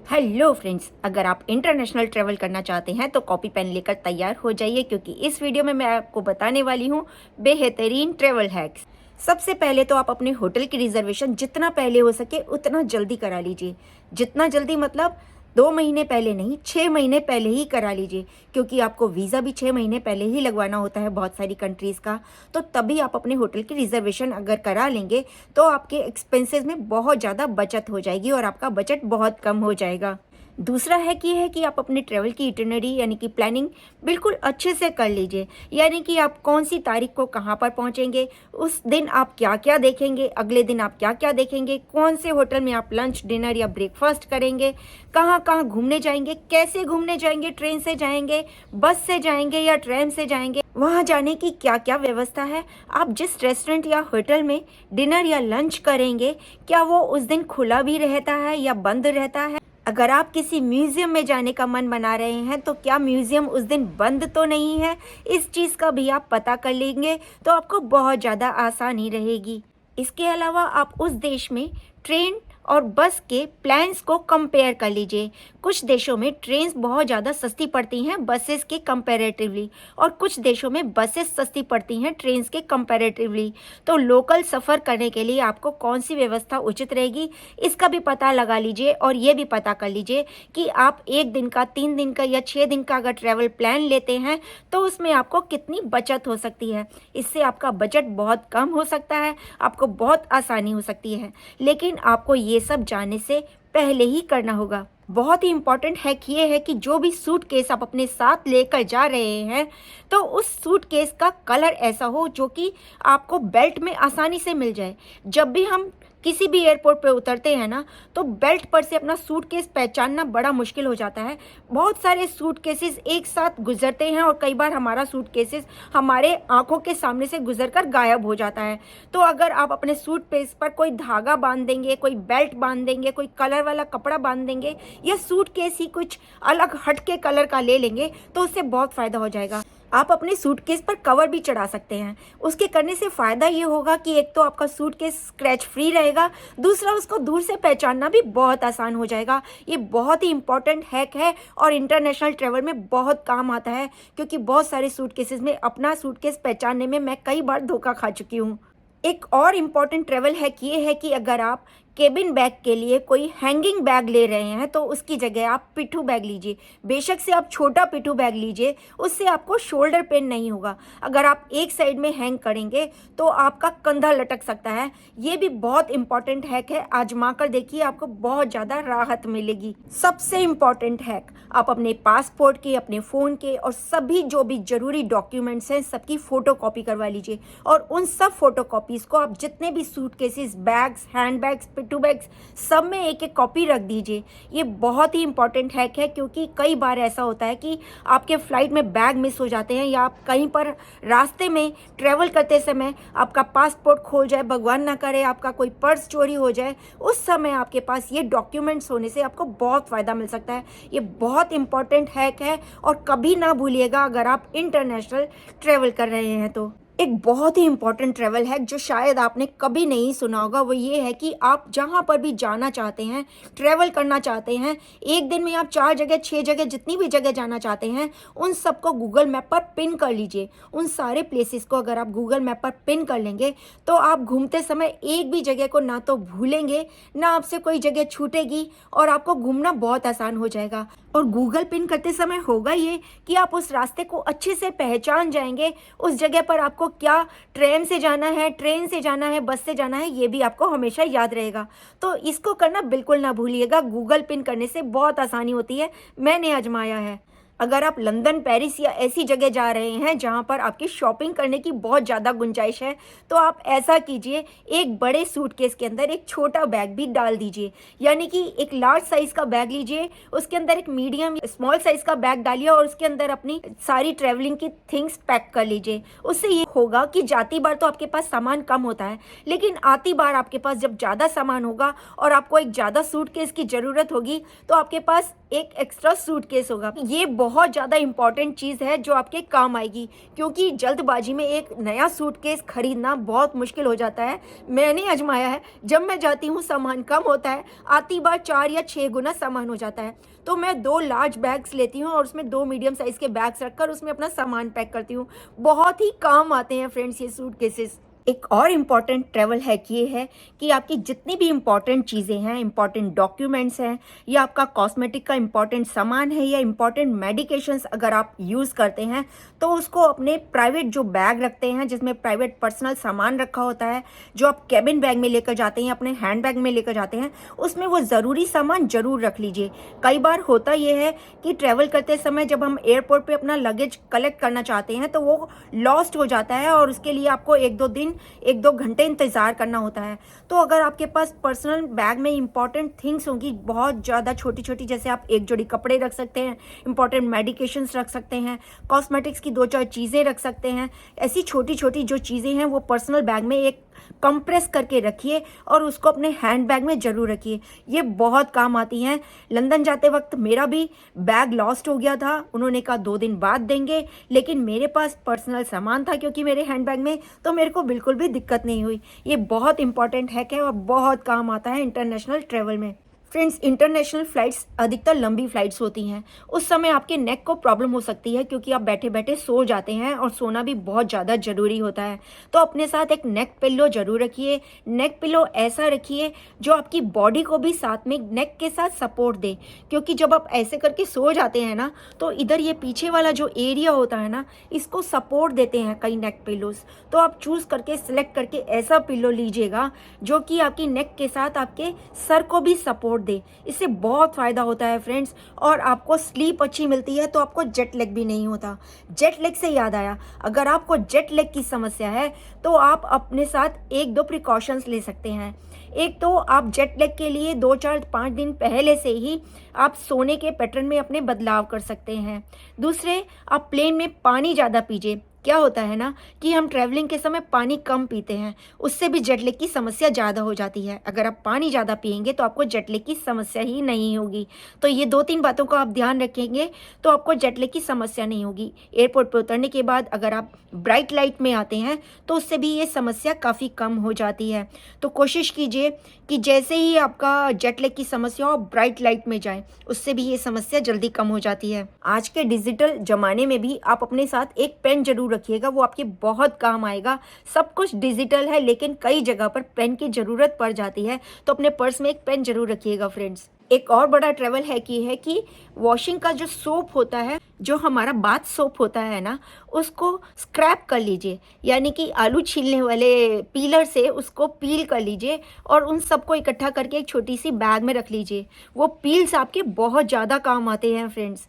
Hello friends, अगर आप international travel करना चाहते हैं तो कॉपी पेन लेकर तैयार हो जाइए, क्योंकि इस वीडियो में मैं आपको बताने वाली हूँ बेहतरीन ट्रैवल हैक्स। सबसे पहले तो आप अपने होटल की रिजर्वेशन जितना पहले हो सके उतना जल्दी करा लीजिए। जितना जल्दी मतलब 2 महीने पहले नहीं, 6 महीने पहले ही करा लीजिए, क्योंकि आपको वीज़ा भी 6 महीने पहले ही लगवाना होता है बहुत सारी कंट्रीज़ का। तो तभी आप अपने होटल की रिजर्वेशन अगर करा लेंगे तो आपके एक्सपेंसेस में बहुत ज़्यादा बचत हो जाएगी और आपका बजट बहुत कम हो जाएगा। दूसरा हैक ये है कि आप अपने ट्रैवल की इटिनरी यानी कि प्लानिंग बिल्कुल अच्छे से कर लीजिए। यानी कि आप कौन सी तारीख को कहाँ पर पहुँचेंगे, उस दिन आप क्या क्या देखेंगे, अगले दिन आप क्या क्या देखेंगे, कौन से होटल में आप लंच डिनर या ब्रेकफास्ट करेंगे, कहाँ कहाँ घूमने जाएंगे, कैसे घूमने जाएंगे, ट्रेन से जाएंगे, बस से जाएंगे या ट्रेन से जाएंगे, वहाँ जाने की क्या क्या व्यवस्था है, आप जिस रेस्टोरेंट या होटल में डिनर या लंच करेंगे क्या वो उस दिन खुला भी रहता है या बंद रहता है। अगर आप किसी म्यूज़ियम में जाने का मन बना रहे हैं तो क्या म्यूज़ियम उस दिन बंद तो नहीं है, इस चीज़ का भी आप पता कर लेंगे तो आपको बहुत ज़्यादा आसानी रहेगी। इसके अलावा आप उस देश में ट्रेन और बस के प्लान्स को कंपेयर कर लीजिए। कुछ देशों में ट्रेन्स बहुत ज़्यादा सस्ती पड़ती हैं बसेस के कंपैरेटिवली, और कुछ देशों में बसेस सस्ती पड़ती हैं ट्रेन्स के कंपैरेटिवली। तो लोकल सफ़र करने के लिए आपको कौन सी व्यवस्था उचित रहेगी, इसका भी पता लगा लीजिए। और ये भी पता कर लीजिए कि आप 1 दिन का, 3 दिन का या 6 दिन का अगर ट्रैवल प्लान लेते हैं तो उसमें आपको कितनी बचत हो सकती है। इससे आपका बजट बहुत कम हो सकता है, आपको बहुत आसानी हो सकती है। लेकिन आपको ये सब जानने से पहले ही करना होगा। बहुत ही इंपॉर्टेंट हैक ये है कि जो भी सूटकेस आप अपने साथ लेकर जा रहे हैं तो उस सूटकेस का कलर ऐसा हो जो कि आपको बेल्ट में आसानी से मिल जाए। जब भी हम किसी भी एयरपोर्ट पे उतरते हैं ना, तो बेल्ट पर से अपना सूटकेस पहचानना बड़ा मुश्किल हो जाता है। बहुत सारे सूटकेसेस एक साथ गुजरते हैं और कई बार हमारा सूटकेसेस हमारे आंखों के सामने से गुजरकर गायब हो जाता है। तो अगर आप अपने सूटकेस पर कोई धागा बांध देंगे, कोई बेल्ट बांध देंगे, कोई कलर वाला कपड़ा बांध देंगे या सूटकेस ही कुछ अलग हटके कलर का ले लेंगे तो उससे बहुत फ़ायदा हो जाएगा। आप अपने सूटकेस पर कवर भी चढ़ा सकते हैं। उसके करने से फ़ायदा ये होगा कि एक तो आपका सूटकेस स्क्रैच फ्री रहेगा, दूसरा उसको दूर से पहचानना भी बहुत आसान हो जाएगा। ये बहुत ही इंपॉर्टेंट हैक है और इंटरनेशनल ट्रैवल में बहुत काम आता है, क्योंकि बहुत सारे सूटकेसेस में अपना सूटकेस पहचानने में मैं कई बार धोखा खा चुकी हूँ। एक और इम्पॉर्टेंट ट्रैवल हैक ये है कि अगर आप केबिन बैग के लिए कोई हैंगिंग बैग ले रहे हैं तो उसकी जगह आप पिट्ठू बैग लीजिए। बेशक से आप छोटा पिट्ठू बैग लीजिए, उससे आपको शोल्डर पेन नहीं होगा। अगर आप एक साइड में हैंग करेंगे तो आपका कंधा लटक सकता है। ये भी बहुत इंपॉर्टेंट हैक है, आजमा कर देखिए, आपको बहुत ज़्यादा राहत मिलेगी। सबसे इम्पॉर्टेंट हैक, आप अपने पासपोर्ट के, अपने फ़ोन के और सभी जो भी ज़रूरी डॉक्यूमेंट्स हैं सबकी फ़ोटो कॉपी करवा लीजिए। और उन सब फोटो कॉपीज़ को आप जितने भी सूटकेसेस, बैग्स, हैंड बैग्स, पिट्ठू बैग्स, सब में एक एक कॉपी रख दीजिए। ये बहुत ही इंपॉर्टेंट हैक है, क्योंकि कई बार ऐसा होता है कि आपके फ़्लाइट में बैग मिस हो जाते हैं या आप कहीं पर रास्ते में ट्रैवल करते समय आपका पासपोर्ट खोल जाए, भगवान ना करे आपका कोई पर्स चोरी हो जाए, उस समय आपके पास ये डॉक्यूमेंट्स होने से आपको बहुत फ़ायदा मिल सकता है। ये बहुत इंपॉर्टेंट हैक है और कभी ना भूलिएगा अगर आप इंटरनेशनल ट्रैवल कर रहे हैं तो। एक बहुत ही इंपॉर्टेंट ट्रैवल हैक जो शायद आपने कभी नहीं सुना होगा वो ये है कि आप जहाँ पर भी जाना चाहते हैं, ट्रैवल करना चाहते हैं, एक दिन में आप 4 जगह, 6 जगह, जितनी भी जगह जाना चाहते हैं उन सबको गूगल मैप पर पिन कर लीजिए। उन सारे प्लेसेस को अगर आप गूगल मैप पर पिन कर लेंगे तो आप घूमते समय एक भी जगह को ना तो भूलेंगे, ना आपसे कोई जगह छूटेगी और आपको घूमना बहुत आसान हो जाएगा। और गूगल पिन करते समय होगा ये कि आप उस रास्ते को अच्छे से पहचान जाएंगे। उस जगह पर आपको क्या ट्रेन से जाना है, बस से जाना है, ये भी आपको हमेशा याद रहेगा। तो इसको करना बिल्कुल ना भूलिएगा। गूगल पिन करने से बहुत आसानी होती है, मैंने आजमाया है। अगर आप लंदन, पेरिस या ऐसी जगह जा रहे हैं जहां पर आपकी शॉपिंग करने की बहुत ज़्यादा गुंजाइश है तो आप ऐसा कीजिए, एक बड़े सूटकेस के अंदर एक छोटा बैग भी डाल दीजिए। यानी कि एक लार्ज साइज़ का बैग लीजिए, उसके अंदर एक मीडियम स्मॉल साइज़ का बैग डालिए और उसके अंदर अपनी सारी ट्रैवलिंग की थिंग्स पैक कर लीजिए। उससे ये होगा कि जाती बार तो आपके पास सामान कम होता है, लेकिन आती बार आपके पास जब ज़्यादा सामान होगा और आपको एक ज़्यादा सूटकेस की ज़रूरत होगी तो आपके पास एक एक्स्ट्रा सूटकेस होगा। ये बहुत ज़्यादा इम्पॉर्टेंट चीज़ है जो आपके काम आएगी, क्योंकि जल्दबाजी में एक नया सूटकेस खरीदना बहुत मुश्किल हो जाता है। मैंने आजमाया है, जब मैं जाती हूँ सामान कम होता है, आती बार 4 या 6 गुना सामान हो जाता है। तो मैं 2 लार्ज बैग्स लेती हूँ और उसमें 2 मीडियम साइज़ के बैग्स रखकर उसमें अपना सामान पैक करती हूँ। बहुत ही काम आते हैं फ्रेंड्स ये सूटकेसेस। एक और इम्पॉर्टेंट ट्रैवल हैक ये है कि आपकी जितनी भी इम्पॉर्टेंट चीज़ें हैं, इम्पॉर्टेंट डॉक्यूमेंट्स हैं, या आपका कॉस्मेटिक का इम्पॉर्टेंट सामान है, या इम्पॉर्टेंट मेडिकेशंस अगर आप यूज़ करते हैं, तो उसको अपने प्राइवेट जो बैग रखते हैं जिसमें प्राइवेट पर्सनल सामान रखा होता है, जो आप कैबिन बैग में लेकर जाते हैं, अपने हैंड बैग में लेकर जाते हैं, उसमें वो ज़रूरी सामान ज़रूर रख लीजिए। कई बार होता ये है कि ट्रैवल करते समय जब हम एयरपोर्ट पे अपना लगेज कलेक्ट करना चाहते हैं तो वो लॉस्ट हो जाता है और उसके लिए आपको 1-2 घंटे इंतज़ार करना होता है। तो अगर आपके पास पर्सनल बैग में इंपॉर्टेंट थिंग्स होंगी बहुत ज़्यादा छोटी छोटी, जैसे आप एक जोड़ी कपड़े रख सकते हैं, इंपॉर्टेंट मेडिकेशंस रख सकते हैं, कॉस्मेटिक्स की 2-4 चीज़ें रख सकते हैं, ऐसी छोटी छोटी जो चीज़ें हैं वो पर्सनल बैग में एक कंप्रेस करके रखिए और उसको अपने हैंड बैग में ज़रूर रखिए। ये बहुत काम आती हैं। लंदन जाते वक्त मेरा भी बैग लॉस्ट हो गया था, उन्होंने कहा 2 दिन बाद देंगे, लेकिन मेरे पास पर्सनल सामान था क्योंकि मेरे हैंड बैग में, तो मेरे को बिल्कुल भी दिक्कत नहीं हुई। ये बहुत इंपॉर्टेंट हैक है और बहुत काम आता है इंटरनेशनल ट्रैवल में। फ्रेंड्स, इंटरनेशनल फ़्लाइट्स अधिकतर लंबी फ़्लाइट्स होती हैं। उस समय आपके नेक को प्रॉब्लम हो सकती है क्योंकि आप बैठे बैठे सो जाते हैं और सोना भी बहुत ज़्यादा ज़रूरी होता है। तो अपने साथ एक नेक पिल्लो ज़रूर रखिए। नेक पिल्लो ऐसा रखिए जो आपकी बॉडी को भी साथ में नेक के साथ सपोर्ट दे, क्योंकि जब आप ऐसे करके सो जाते हैं ना, तो इधर ये पीछे वाला जो एरिया होता है ना, इसको सपोर्ट देते हैं कई नेक पिल्लोज़। तो आप चूज़ करके सिलेक्ट करके ऐसा पिल्लो लीजिएगा जो कि आपकी नेक के साथ आपके सर को भी सपोर्ट दे। इससे बहुत फ़ायदा होता है फ्रेंड्स, और आपको स्लीप अच्छी मिलती है, तो आपको जेट लैग भी नहीं होता। जेट लैग से याद आया, अगर आपको जेट लैग की समस्या है तो आप अपने साथ 1-2 प्रिकॉशंस ले सकते हैं। एक तो आप जेट लैग के लिए 2, 4, 5 दिन पहले से ही आप सोने के पैटर्न में अपने बदलाव कर सकते हैं। दूसरे, आप प्लेन में पानी ज़्यादा पीजिए। क्या होता है ना कि हम ट्रैवलिंग के समय पानी कम पीते हैं, उससे भी जेट लैग की समस्या ज़्यादा हो जाती है। अगर आप पानी ज़्यादा पिएंगे तो आपको जेट लैग की समस्या ही नहीं होगी। तो ये 2-3 बातों का आप ध्यान रखेंगे तो आपको जेट लैग की समस्या नहीं होगी। एयरपोर्ट पर उतरने के बाद अगर आप ब्राइट लाइट में आते हैं तो उससे भी ये समस्या काफ़ी कम हो जाती है। तो कोशिश कीजिए कि जैसे ही आपका जेट लैग की समस्या हो, ब्राइट लाइट में जाएं, उससे भी ये समस्या जल्दी कम हो जाती है। आज के डिजिटल ज़माने में भी आप अपने साथ एक पेन जरूर रखिएगा, वो आपके बहुत काम आएगा। सब कुछ डिजिटल है लेकिन कई जगह पर पेन की ज़रूरत पड़ जाती है, तो अपने पर्स में एक पेन जरूर रखिएगा फ्रेंड्स। एक और बड़ा ट्रैवल हैक ये है कि वॉशिंग का जो सोप होता है, जो हमारा बाथ सोप होता है ना, उसको स्क्रैप कर लीजिए, यानी कि आलू छीलने वाले पीलर से उसको पील कर लीजिए और उन सबको इकट्ठा करके एक छोटी सी बैग में रख लीजिए। वो पील्स आपके बहुत ज़्यादा काम आते हैं फ्रेंड्स।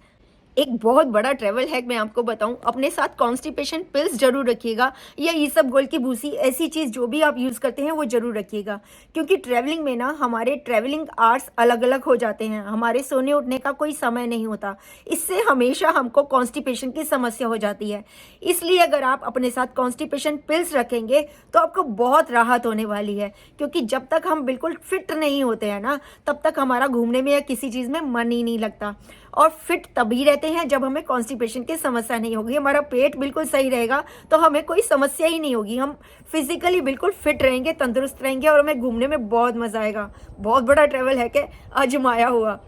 एक बहुत बड़ा ट्रैवल हैक मैं आपको बताऊं, अपने साथ कॉन्स्टिपेशन पिल्स जरूर रखिएगा, या इसबगोल की भूसी, ऐसी चीज़ जो भी आप यूज़ करते हैं वो ज़रूर रखिएगा, क्योंकि ट्रैवलिंग में ना हमारे ट्रैवलिंग आवर्स अलग अलग हो जाते हैं, हमारे सोने उठने का कोई समय नहीं होता। इससे हमेशा हमको कॉन्स्टिपेशन की समस्या हो जाती है। इसलिए अगर आप अपने साथ कॉन्स्टिपेशन पिल्स रखेंगे तो आपको बहुत राहत होने वाली है, क्योंकि जब तक हम बिल्कुल फिट नहीं होते हैं ना, तब तक हमारा घूमने में या किसी चीज़ में मन ही नहीं लगता। और फिट तभी रहते हैं जब हमें कॉन्स्टिपेशन की समस्या नहीं होगी, हमारा पेट बिल्कुल सही रहेगा तो हमें कोई समस्या ही नहीं होगी, हम फिजिकली बिल्कुल फिट रहेंगे, तंदुरुस्त रहेंगे और हमें घूमने में बहुत मज़ा आएगा। बहुत बड़ा ट्रैवल है कि आजमाया हुआ।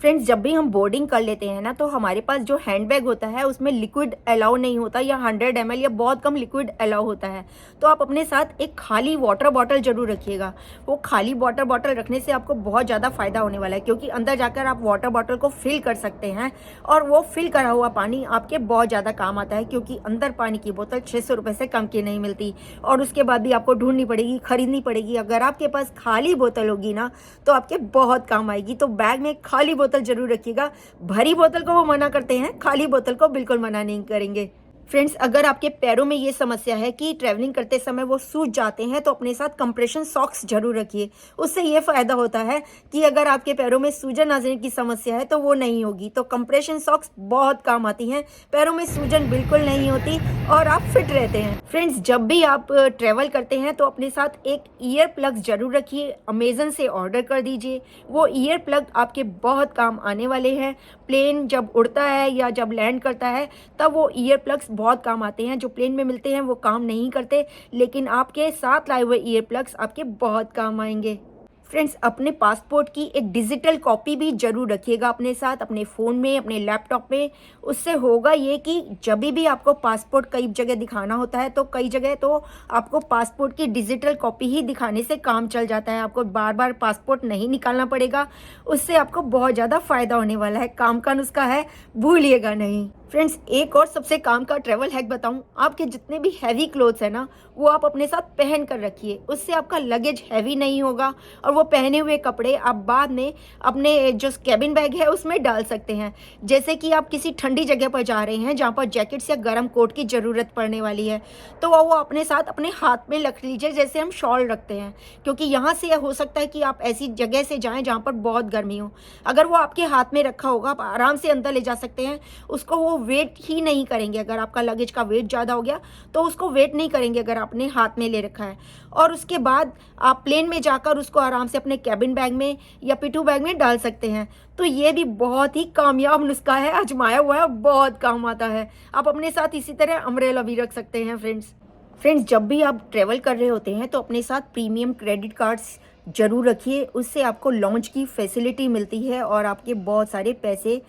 फ्रेंड्स, जब भी हम बोर्डिंग कर लेते हैं ना, तो हमारे पास जो हैंड बैग होता है उसमें लिक्विड अलाउ नहीं होता, या 100 ml या बहुत कम लिक्विड अलाउ होता है। तो आप अपने साथ एक खाली वाटर बॉटल जरूर रखिएगा। वो खाली वाटर बॉटल रखने से आपको बहुत ज़्यादा फायदा होने वाला है, क्योंकि अंदर जाकर आप वाटर बॉटल को फिल कर सकते हैं और वो फिल करा हुआ पानी आपके बहुत ज़्यादा काम आता है, क्योंकि अंदर पानी की बोतल 600 रुपये से कम की नहीं मिलती और उसके बाद भी आपको ढूंढनी पड़ेगी, खरीदनी पड़ेगी। अगर आपके पास खाली बोतल होगी ना तो आपके बहुत काम आएगी। तो बैग में खाली बोतल जरूर रखिएगा। भरी बोतल को वो मना करते हैं, खाली बोतल को बिल्कुल मना नहीं करेंगे। फ्रेंड्स, अगर आपके पैरों में ये समस्या है कि ट्रैवलिंग करते समय वो सूज जाते हैं, तो अपने साथ कंप्रेशन सॉक्स ज़रूर रखिए। उससे ये फ़ायदा होता है कि अगर आपके पैरों में सूजन आने की समस्या है तो वो नहीं होगी। तो कंप्रेशन सॉक्स बहुत काम आती हैं, पैरों में सूजन बिल्कुल नहीं होती और आप फिट रहते हैं। फ्रेंड्स, जब भी आप ट्रैवल करते हैं तो अपने साथ एक ईयर प्लग ज़रूर रखिए। अमेज़न से ऑर्डर कर दीजिए, वो ईयर प्लग आपके बहुत काम आने वाले हैं। प्लेन जब उड़ता है या जब लैंड करता है तब वो ईयर प्लग्स बहुत काम आते हैं। जो प्लेन में मिलते हैं वो काम नहीं करते, लेकिन आपके साथ लाए हुए ईयर प्लग्स आपके बहुत काम आएंगे। फ्रेंड्स, अपने पासपोर्ट की एक डिजिटल कॉपी भी जरूर रखिएगा अपने साथ, अपने फ़ोन में, अपने लैपटॉप में। उससे होगा ये कि जब भी आपको पासपोर्ट कई जगह दिखाना होता है तो कई जगह तो आपको पासपोर्ट की डिजिटल कॉपी ही दिखाने से काम चल जाता है। आपको बार बार पासपोर्ट नहीं निकालना पड़ेगा। उससे आपको बहुत ज़्यादा फ़ायदा होने वाला है। काम का नुस्खा है, भूलिएगा नहीं। फ्रेंड्स, एक और सबसे काम का ट्रैवल हैक बताऊं। आपके जितने भी हैवी क्लोथ्स है ना, वो आप अपने साथ पहन कर रखिए। उससे आपका लगेज हैवी नहीं होगा और वो पहने हुए कपड़े आप बाद में अपने जो कैबिन बैग है उसमें डाल सकते हैं। जैसे कि आप किसी ठंडी जगह पर जा रहे हैं जहाँ पर जैकेट्स या गर्म कोट की ज़रूरत पड़ने वाली है, तो वो अपने साथ अपने हाथ में रख लीजिए, जैसे हम शॉल रखते हैं। क्योंकि यहाँ से हो सकता है कि आप ऐसी जगह से जाएँ जहाँ पर बहुत गर्मी हो। अगर वो आपके हाथ में रखा होगा, आप आराम से अंदर ले जा सकते हैं। उसको वो वेट ही नहीं करेंगे। अगर आपका लगेज का वेट ज़्यादा हो गया तो उसको वेट नहीं करेंगे अगर आपने हाथ में ले रखा है। और उसके बाद आप प्लेन में जाकर उसको आराम से अपने कैबिन बैग में या पिटू बैग में डाल सकते हैं। तो ये भी बहुत ही कामयाब नुस्खा है, आजमाया हुआ है, बहुत काम आता है। आप अपने साथ इसी तरह अम्ब्रेला भी रख सकते हैं। फ्रेंड्स, जब भी आप ट्रैवल कर रहे होते हैं तो अपने साथ प्रीमियम क्रेडिट कार्ड्स जरूर रखिए। उससे आपको लॉन्च की फैसिलिटी मिलती है और आपके बहुत सारे पैसे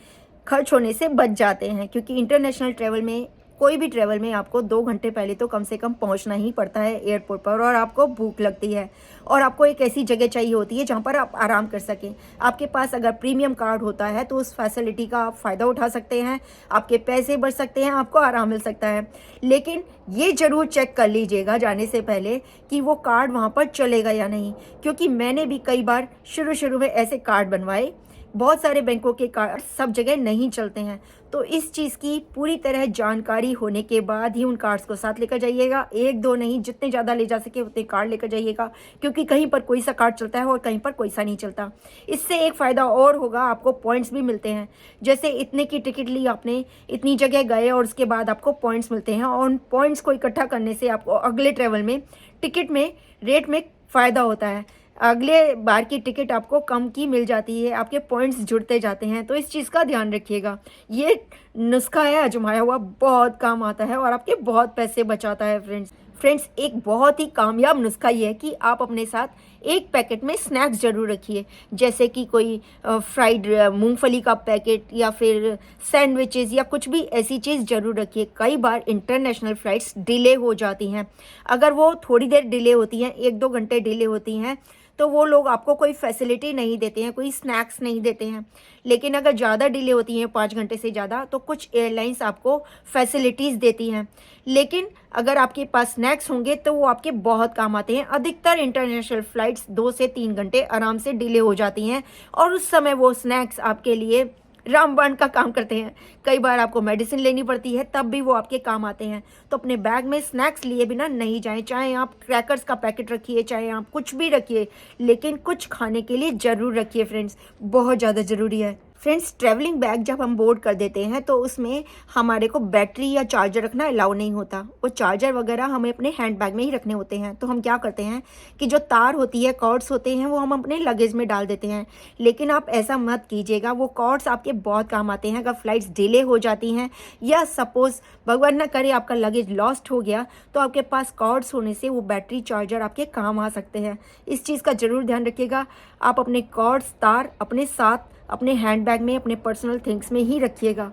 खर्च होने से बच जाते हैं। क्योंकि इंटरनेशनल ट्रैवल में, कोई भी ट्रैवल में आपको 2 घंटे पहले तो कम से कम पहुंचना ही पड़ता है एयरपोर्ट पर, और आपको भूख लगती है और आपको एक ऐसी जगह चाहिए होती है जहां पर आप आराम कर सकें। आपके पास अगर प्रीमियम कार्ड होता है तो उस फैसिलिटी का आप फ़ायदा उठा सकते हैं, आपके पैसे बच सकते हैं, आपको आराम मिल सकता है। लेकिन ये ज़रूर चेक कर लीजिएगा जाने से पहले कि वो कार्ड वहाँ पर चलेगा या नहीं। क्योंकि मैंने भी कई बार शुरू में ऐसे कार्ड बनवाए। बहुत सारे बैंकों के कार्ड सब जगह नहीं चलते हैं। तो इस चीज़ की पूरी तरह जानकारी होने के बाद ही उन कार्ड्स को साथ लेकर जाइएगा। 1-2 नहीं, जितने ज़्यादा ले जा सके उतने कार्ड लेकर जाइएगा। क्योंकि कहीं पर कोई सा कार्ड चलता है और कहीं पर कोई सा नहीं चलता। इससे एक फ़ायदा और होगा, आपको पॉइंट्स भी मिलते हैं। जैसे इतने की टिकट ली आपने, इतनी जगह गए और उसके बाद आपको पॉइंट्स मिलते हैं, और उन पॉइंट्स को इकट्ठा करने से आपको अगले ट्रैवल में टिकट में रेट में फ़ायदा होता है। अगले बार की टिकट आपको कम की मिल जाती है, आपके पॉइंट्स जुड़ते जाते हैं। तो इस चीज़ का ध्यान रखिएगा। ये नुस्खा है आजमाया हुआ, बहुत काम आता है और आपके बहुत पैसे बचाता है। फ्रेंड्स, एक बहुत ही कामयाब नुस्खा ये है कि आप अपने साथ एक पैकेट में स्नैक्स ज़रूर रखिए। जैसे कि कोई फ्राइड मूंगफली का पैकेट या फिर सैंडविचेस या कुछ भी ऐसी चीज़ ज़रूर रखिए। कई बार इंटरनेशनल फ़्लाइट्स डिले हो जाती हैं। अगर वो थोड़ी देर डिले होती हैं, 1-2 घंटे डिले होती हैं, तो वो लोग आपको कोई फैसिलिटी नहीं देते हैं, कोई स्नैक्स नहीं देते हैं। लेकिन अगर ज़्यादा डिले होती हैं, 5 घंटे से ज़्यादा, तो कुछ एयरलाइंस आपको फैसिलिटीज़ देती हैं। लेकिन अगर आपके पास स्नैक्स होंगे तो वो आपके बहुत काम आते हैं। अधिकतर इंटरनेशनल फ़्लाइट्स 2 से 3 घंटे आराम से डिले हो जाती हैं और उस समय वो स्नैक्स आपके लिए रामबाण का काम करते हैं। कई बार आपको मेडिसिन लेनी पड़ती है, तब भी वो आपके काम आते हैं। तो अपने बैग में स्नैक्स लिए बिना नहीं जाएं। चाहे आप क्रैकर्स का पैकेट रखिए, चाहे आप कुछ भी रखिए, लेकिन कुछ खाने के लिए ज़रूर रखिए। फ्रेंड्स, बहुत ज़्यादा ज़रूरी है। फ्रेंड्स, ट्रैवलिंग बैग जब हम बोर्ड कर देते हैं तो उसमें हमारे को बैटरी या चार्जर रखना अलाउ नहीं होता। वो चार्जर वगैरह हमें अपने हैंड बैग में ही रखने होते हैं। तो हम क्या करते हैं कि जो तार होती है, कॉर्ड्स होते हैं, वो हम अपने लगेज में डाल देते हैं। लेकिन आप ऐसा मत कीजिएगा। वो कॉर्ड्स आपके बहुत काम आते हैं अगर फ्लाइट्स डिले हो जाती हैं या सपोज़ भगवान ना करे आपका लगेज लॉस्ट हो गया, तो आपके पास कॉर्ड्स होने से वो बैटरी चार्जर आपके काम आ सकते हैं। इस चीज़ का ज़रूर ध्यान रखिएगा। आप अपने कॉर्ड्स, तार अपने साथ अपने हैंड बैग में, अपने पर्सनल थिंग्स में ही रखिएगा।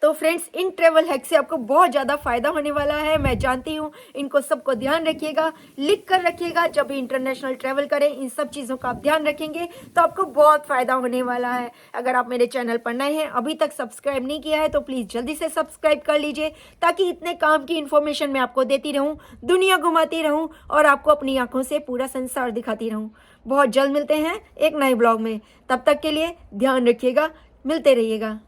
तो फ्रेंड्स, इन ट्रैवल हैक से आपको बहुत ज़्यादा फ़ायदा होने वाला है, मैं जानती हूँ। इनको सबको ध्यान रखिएगा, लिख कर रखिएगा। जब भी इंटरनेशनल ट्रैवल करें, इन सब चीज़ों का आप ध्यान रखेंगे तो आपको बहुत फ़ायदा होने वाला है। अगर आप मेरे चैनल पर नए हैं, अभी तक सब्सक्राइब नहीं किया है, तो प्लीज़ जल्दी से सब्सक्राइब कर लीजिए, ताकि इतने काम की इन्फॉर्मेशन मैं आपको देती रहूँ, दुनिया घुमाती रहूँ और आपको अपनी आँखों से पूरा संसार दिखाती रहूँ। बहुत जल्द मिलते हैं एक नए ब्लॉग में। तब तक के लिए ध्यान रखिएगा, मिलते रहिएगा।